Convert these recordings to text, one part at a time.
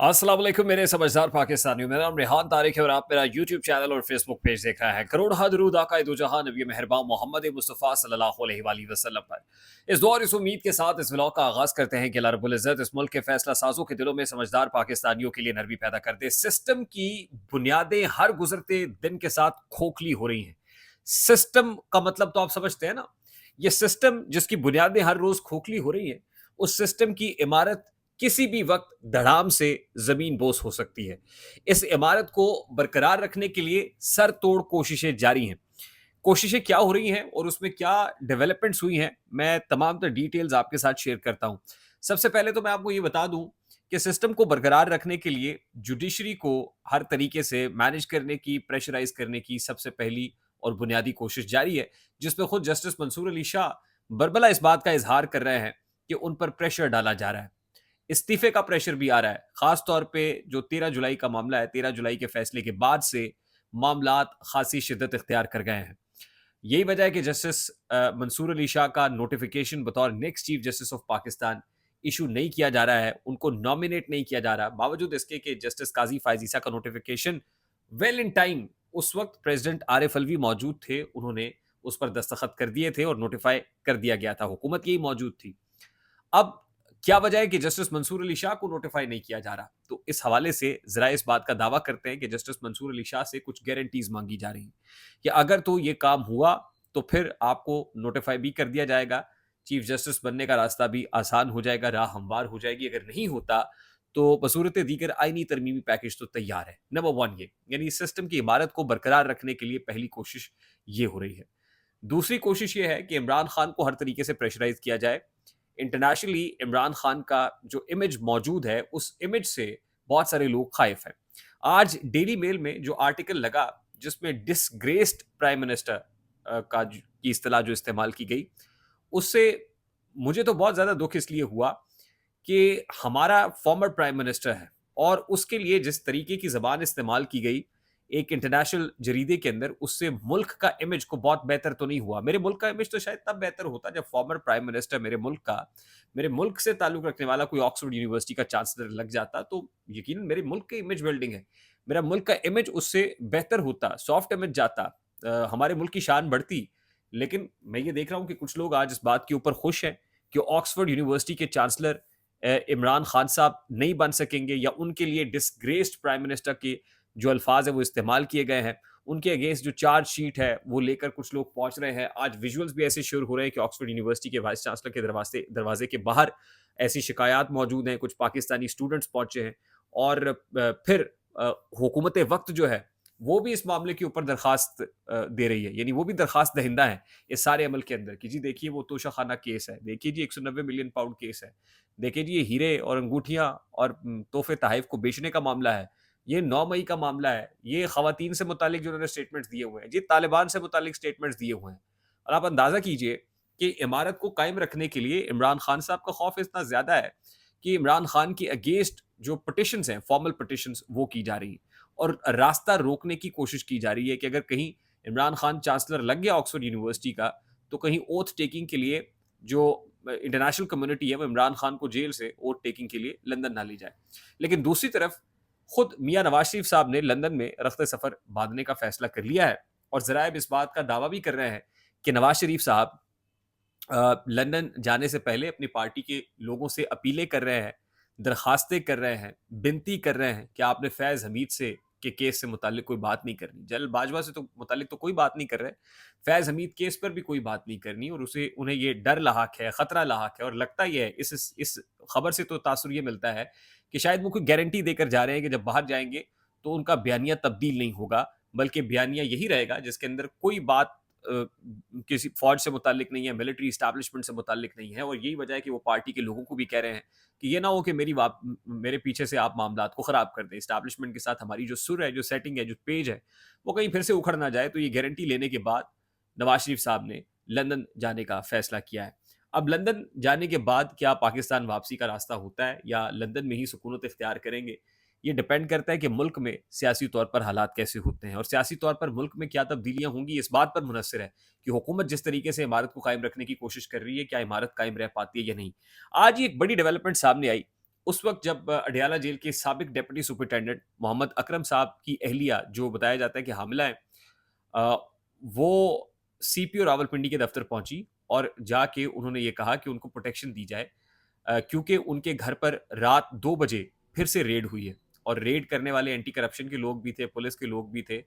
अस्सलाम वालेकुम मेरे समझदार पाकिस्तानियों। मेरा नाम रेहान तारिक है और आप मेरा यूट्यूब चैनल और फेसबुक पेज देख रहे हैं। करोड़ दरूद आका दो जहां नबी मेहरबान मोहम्मद मुस्तफ़ा सल्लल्लाहु अलैहि वसल्लम पर। इस दौर इस उम्मीद के साथ इस व्लॉग का आगाज़ करते हैं कि अल्लाह रब्बुल इज़्ज़त इस मुल्क के फैसला साजों के दिलों में समझदार पाकिस्तानियों के लिए नरमी पैदा कर दे। सिस्टम की बुनियादें हर गुजरते दिन के साथ खोखली हो रही हैं। सिस्टम का मतलब तो आप समझते हैं ना। ये सिस्टम जिसकी बुनियादें हर रोज खोखली हो रही हैं, उस सिस्टम की इमारत किसी भी वक्त धड़ाम से जमीन बोस हो सकती है। इस इमारत को बरकरार रखने के लिए सर तोड़ कोशिशें जारी हैं। कोशिशें क्या हो रही हैं और उसमें क्या डेवलपमेंट्स हुई हैं, मैं तमाम तर डिटेल्स आपके साथ शेयर करता हूं। सबसे पहले तो मैं आपको ये बता दूं कि सिस्टम को बरकरार रखने के लिए जुडिशरी को हर तरीके से मैनेज करने की, प्रेशराइज करने की सबसे पहली और बुनियादी कोशिश जारी है, जिसमें खुद जस्टिस मंसूर अली शाह बरबला इस बात का इजहार कर रहे हैं कि उन पर प्रेशर डाला जा रहा है। इस्तीफे का प्रेशर भी आ रहा है, खास तौर पे जो 13 जुलाई का मामला है। 13 जुलाई के फैसले के बाद से मामलात खासी शिद्दत इख्तियार कर गए हैं। यही वजह है कि जस्टिस मंसूर अली शाह का नोटिफिकेशन बतौर next chief justice of Pakistan issue नहीं किया जा रहा है, उनको नॉमिनेट नहीं किया जा रहा, बावजूद इसके कि जस्टिस काजी फायजीसा का नोटिफिकेशन वेल इन टाइम, उस वक्त प्रेसिडेंट आरिफ अलवी मौजूद थे, उन्होंने उस पर दस्तखत कर दिए थे और नोटिफाई कर दिया गया था, हुकूमत यही मौजूद थी। अब क्या वजह है कि जस्टिस मंसूर अली शाह को नोटिफाई नहीं किया जा रहा? तो इस हवाले से जरा इस बात का दावा करते हैं कि जस्टिस मंसूर अली शाह से कुछ गारंटीज मांगी जा रही हैं कि अगर तो ये काम हुआ तो फिर आपको नोटिफाई भी कर दिया जाएगा, चीफ जस्टिस बनने का रास्ता भी आसान हो जाएगा, राह हमवार हो जाएगी। अगर नहीं होता तो बसूरत दीगर आईनी तरमीमी पैकेज तो तैयार है। नंबर वन, ये यानी सिस्टम की इमारत को बरकरार रखने के लिए पहली कोशिश ये हो रही है। दूसरी कोशिश ये है कि इमरान खान को हर तरीके से प्रेशराइज किया जाए। इंटरनेशनली इमरान खान का जो इमेज मौजूद है, उस इमेज से बहुत सारे लोग खाइफ हैं। आज डेली मेल में जो आर्टिकल लगा, जिसमें डिसग्रेस्ड प्राइम मिनिस्टर की इस्तेलाह जो इस्तेमाल की गई, उससे मुझे तो बहुत ज़्यादा दुख इसलिए हुआ कि हमारा फॉर्मर प्राइम मिनिस्टर है और उसके लिए जिस तरीके की ज़बान इस्तेमाल की गई एक इंटरनेशनल जरीदे के अंदर, उससे मुल्क का इमेज को बहुत बेहतर तो नहीं हुआ। मेरे मुल्क का इमेज तो शायद तब बेहतर होता जब फॉर्मर प्राइम मिनिस्टर मेरे मुल्क से ताल्लुक रखने वाला कोई ऑक्सफोर्ड यूनिवर्सिटी का चांसलर लग जाता, तो यकीनन मेरे मुल्क की इमेज बिल्डिंग है, मेरा मुल्क का इमेज उससे बेहतर होता, सॉफ्ट इमेज जाता, हमारे मुल्क की शान बढ़ती। लेकिन मैं ये देख रहा हूँ कि कुछ लोग आज इस बात के ऊपर खुश हैं कि ऑक्सफोर्ड यूनिवर्सिटी के चांसलर इमरान खान साहब नहीं बन सकेंगे, या उनके लिए डिसग्रेस्ड प्राइम मिनिस्टर के जो अल्फाज है वो इस्तेमाल किए गए हैं, उनके अगेंस्ट जो चार्ज शीट है वो लेकर कुछ लोग पहुंच रहे हैं। आज विजुअल्स भी ऐसे शुरू हो रहे हैं कि ऑक्सफोर्ड यूनिवर्सिटी के वाइस चांसलर के दरवाजे दरवाजे के बाहर ऐसी शिकायत मौजूद हैं, कुछ पाकिस्तानी स्टूडेंट्स पहुंचे हैं और फिर हुकूमत वक्त जो है वो भी इस मामले के ऊपर दरखास्त दे रही है, यानी वो भी दरखास्त दहिंदा है इस सारे अमल के अंदर कि जी देखिए वो तोशा खाना केस है, देखिए जी 190 मिलियन पाउंड केस है, देखिए जी ये हीरे और अंगूठियां और तोहफे तहफ़ को बेचने का मामला है, ये 9 मई का मामला है, ये ख़वातीन से मुतालिक जो उन्होंने स्टेटमेंट्स दिए हुए हैं, ये तालिबान से मुतालिक स्टेटमेंट्स दिए हुए हैं। और आप अंदाज़ा कीजिए कि इमारत को कायम रखने के लिए इमरान खान साहब का खौफ इतना ज़्यादा है कि इमरान खान के अगेंस्ट जो पिटिशंस हैं, फॉर्मल पिटिशंस वो की जा रही हैं और रास्ता रोकने की कोशिश की जा रही है कि अगर कहीं इमरान खान चांसलर लग गया ऑक्सफोर्ड यूनिवर्सिटी का, तो कहीं ओथ टेकिंग के लिए जो इंटरनेशनल कम्युनिटी है वो इमरान खान को जेल से ओथ टेकिंग के लिए लंदन ना ले जाए। लेकिन दूसरी तरफ खुद मियाँ नवाज शरीफ साहब ने लंदन में रफ्ते सफ़र बांधने का फैसला कर लिया है और ज़राइब इस बात का दावा भी कर रहे हैं कि नवाज शरीफ साहब लंदन जाने से पहले अपनी पार्टी के लोगों से अपीलें कर रहे हैं, दरखास्तें कर रहे हैं, विनती कर रहे हैं कि आपने फैज़ हमीद से के केस से मुतालिक कोई बात नहीं करनी, जनरल बाजवा से तो मुतालिक तो कोई बात नहीं कर रहे, फैज़ हमीद केस पर भी कोई बात नहीं करनी, और उसे उन्हें ये डर लाहक है, ख़तरा लाहक है। और लगता ये है इस खबर से तो तासुर ये मिलता है कि शायद वो कोई गारंटी देकर जा रहे हैं कि जब बाहर जाएंगे तो उनका बयानिया तब्दील नहीं होगा, बल्कि बयानिया यही रहेगा जिसके अंदर कोई बात किसी फौज से मुतालिक नहीं है, मिलिट्री इस्टेब्लिशमेंट से मुतालिक नहीं है। और यही वजह है कि वो पार्टी के लोगों को भी कह रहे हैं कि ये ना हो कि मेरे पीछे से आप मामलात को ख़राब कर दें, इस्टेब्लिशमेंट के साथ हमारी जो सुर है, जो सेटिंग है, जो पेज है, वो कहीं फिर से उखड़ ना जाए। तो ये गारंटी लेने के बाद नवाज शरीफ साहब ने लंदन जाने का फैसला किया है। अब लंदन जाने के बाद क्या पाकिस्तान वापसी का रास्ता होता है या लंदन में ही सुकूनत इख्तियार करेंगे, ये डिपेंड करता है कि मुल्क में सियासी तौर पर हालात कैसे होते हैं और सियासी तौर पर मुल्क में क्या तब्दीलियां होंगी इस बात पर मुनहसर है कि हुकूमत जिस तरीके से इमारत को कायम रखने की कोशिश कर रही है, क्या इमारत कायम रह पाती है या नहीं। आज ये एक बड़ी डेवलपमेंट सामने आई, اس وقت جب اڈیالہ جیل کے سابق ڈپٹی سپرنٹینڈنٹ محمد اکرم صاحب کی اہلیہ جو بتایا جاتا ہے کہ حاملہ ہے، وہ سی پی او راولپنڈی کے دفتر پہنچی اور جا کے انہوں نے یہ کہا کہ ان کو پروٹیکشن دی جائے، کیونکہ ان کے گھر پر رات 2 بجے پھر سے ریڈ ہوئی ہے، اور ریڈ کرنے والے اینٹی کرپشن کے لوگ بھی تھے، پولیس کے لوگ بھی تھے،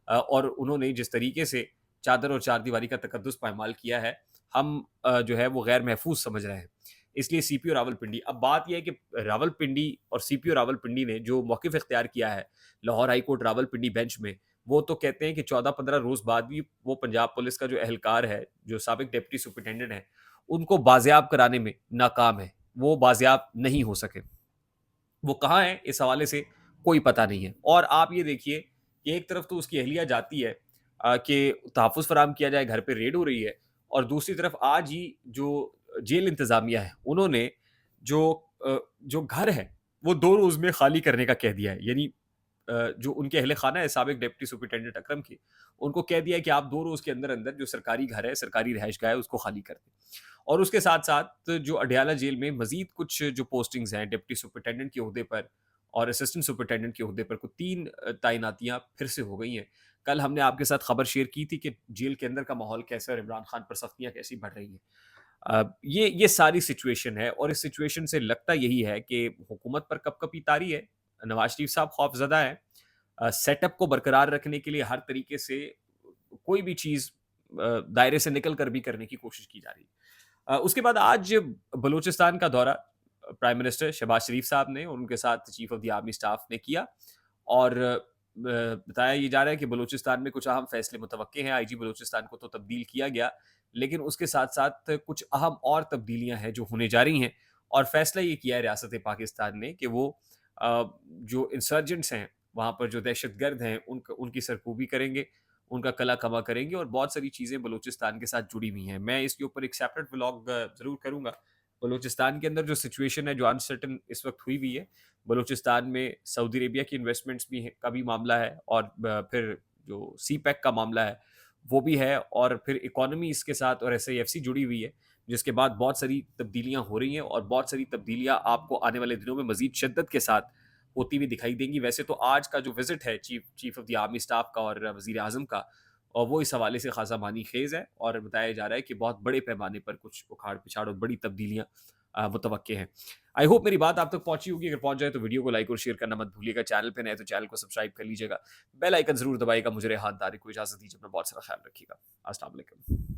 اور انہوں نے جس طریقے سے چادر اور چار دیواری کا تقدس پائمال کیا ہے، ہم جو ہے وہ غیر محفوظ سمجھ رہے ہیں، اس لیے سی پی او راولپنڈی. اب بات یہ ہے کہ راولپنڈی اور سی پی او راولپنڈی نے جو موقف اختیار کیا ہے Lahore high court Rawalpindi bench میں، وہ تو کہتے ہیں کہ 14-15 روز بعد بھی وہ پنجاب پولیس کا جو اہلکار ہے، جو سابق ڈپٹی سپرنٹینڈنٹ ہے، ان کو بازیاب کرانے میں ناکام ہے، وہ بازیاب نہیں ہو سکے. وہ کہاں ہے اس حوالے سے کوئی پتہ نہیں ہے. اور آپ یہ دیکھیے کہ ایک طرف تو اس کی اہلیہ جاتی ہے کہ تحفظ فراہم کیا جائے، گھر پہ ریڈ ہو رہی ہے، اور دوسری طرف آج ہی جو جیل انتظامیہ ہے انہوں نے جو جو گھر ہے وہ 2 روز میں خالی کرنے کا کہہ دیا ہے. یعنی جو ان کے اہل خانہ ہے سابق ڈپٹی سپرنٹینڈنٹ اکرم کی، ان کو کہہ دیا ہے کہ آپ 2 روز کے اندر اندر جو سرکاری گھر ہے، سرکاری رہائش گاہ ہے، اس کو خالی کر دیں. اور اس کے ساتھ ساتھ جو اڈیالہ جیل میں مزید کچھ جو پوسٹنگز ہیں ڈپٹی سپرنٹینڈنٹ کے عہدے پر اور اسسٹنٹ سپرنٹینڈنٹ کے عہدے پر، کوئی 3 تعیناتیاں پھر سے ہو گئی ہیں. کل ہم نے آپ کے ساتھ خبر شیئر کی تھی کہ جیل کے اندر کا ماحول کیسا ہے اور عمران خان پر سختیاں کیسی بڑھ رہی ہیں. یہ ساری سچویشن ہے، اور اس سچویشن سے لگتا یہی ہے کہ حکومت پر کپ کپی طاری ہے. نواز شریف صاحب خوف زدہ ہے، سیٹ اپ کو برقرار رکھنے کے لیے ہر طریقے سے کوئی بھی چیز دائرے سے نکل کر بھی کرنے کی کوشش کی جا رہی ہے. اس کے بعد آج بلوچستان کا دورہ پرائم منسٹر شہباز شریف صاحب نے اور ان کے ساتھ chief of the army staff نے کیا، اور بتایا یہ جا رہا ہے کہ بلوچستان میں کچھ اہم فیصلے متوقع ہیں. آئی جی بلوچستان کو تو تبدیل کیا گیا، لیکن اس کے ساتھ ساتھ کچھ اہم اور تبدیلیاں ہیں جو ہونے جا رہی ہیں. اور فیصلہ یہ کیا ہے ریاست پاکستان نے کہ وہ جو انسرجنٹس ہیں وہاں پر، جو دہشت گرد ہیں، ان کی سرکوبی کریں گے، ان کا کلا کما کریں گے، اور بہت ساری چیزیں بلوچستان کے ساتھ جڑی ہوئی ہیں. میں اس کے اوپر ایک سیپریٹ ولاگ ضرور کروں گا. بلوچستان کے اندر جو سچویشن ہے، جو انسرٹن اس وقت ہوئی ہوئی ہے، بلوچستان میں سعودی عربیہ کی انویسٹمنٹس کا بھی معاملہ ہے، اور پھر جو سی پیک کا معاملہ ہے وہ بھی ہے، اور پھر اکانومی اس کے ساتھ اور ایس آئی ایف سی جڑی ہوئی ہے، جس کے بعد بہت ساری تبدیلیاں ہو رہی ہیں، اور بہت ساری تبدیلیاں آپ کو آنے والے دنوں میں مزید شدت کے ساتھ ہوتی ہوئی دکھائی دیں گی. ویسے تو آج کا جو وزٹ ہے chief of the army staff کا اور وزیر اعظم کا، اور وہ اس حوالے سے خاصا معنی خیز ہے، اور بتایا جا رہا ہے کہ بہت بڑے پیمانے پر کچھ اکھاڑ پچھاڑ اور بڑی تبدیلیاں متوقع ہیں. آئی ہوپ میری بات آپ تک پہنچی ہوگی. اگر پہنچ جائے تو ویڈیو کو لائک اور شیئر کرنا مت بھولیے گا. چینل پہ نئے تو چینل کو سبسکرائب کر لیجیے گا. بیل آئیکن ضرور دبائیے گا. مجھے ریحان طارق کو اجازت دیجیے. اپنا بہت سارا خیال رکھیے گا. السلام علیکم.